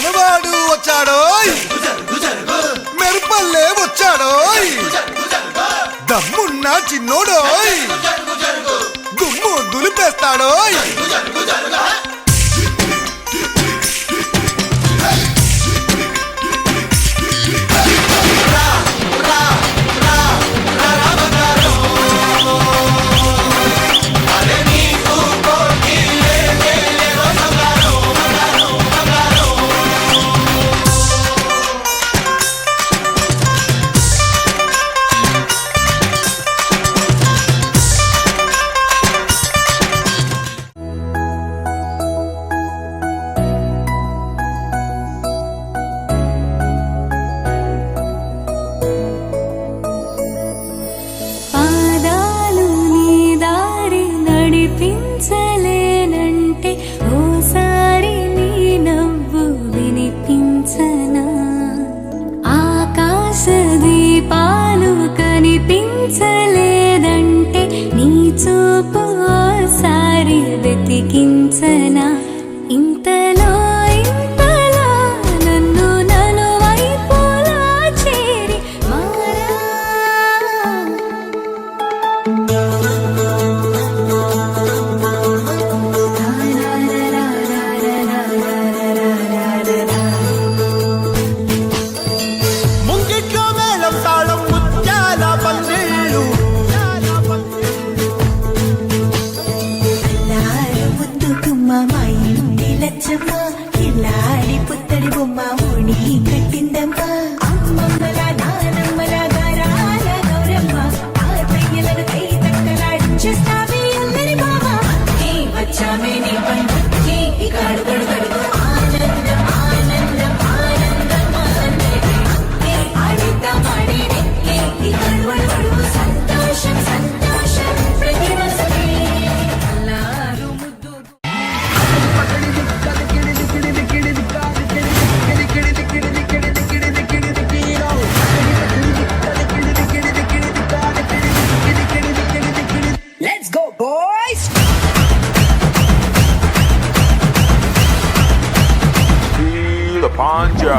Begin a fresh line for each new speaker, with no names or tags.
మనవాడు వచ్చాడోయ్, మెరుపల్లే వచ్చాడోయ్, దమ్మున్న చిన్నోడోయ్, దుమ్ము దులిపేస్తాడోయ్.
పించలేనంటే ఓసారి నీ నవ్వు వినిపించనా, ఆకాశ దీపాలు కనిపించలేదంటే నీ చూపు ఓసారి వెతికించనా. ఇంతలో ఇంతలో నన్ను నలువైపులా చేరి మారా.
ముంగిట్లో మేళం తాళం ముత్యాల పందిళ్ళు,
ముద్దు గుమ్మ మా ఇంటి లచ్చమ్మ, ఇల్లాడి పుత్తడి బొమ్మ ఓణి కట్టిందమ్మ. అమ్మమ్మల నానమ్మల గారాల గౌరమ్మ, తాతయ్యలను కై తక్కలాడించేస్తావే అల్లరి బావ. వచ్చామే నీ పండుకి ఇకాడు గడుగడుగు ఆనందం ఆనందం ఆనందం ఆడిద్దాం ఆడినే ఇకాడు గడుగడుగు సంతోషం సంతోషం ప్రతి వసతి అల్లారు ముద్దు. Let's go boys.
Feel the panja.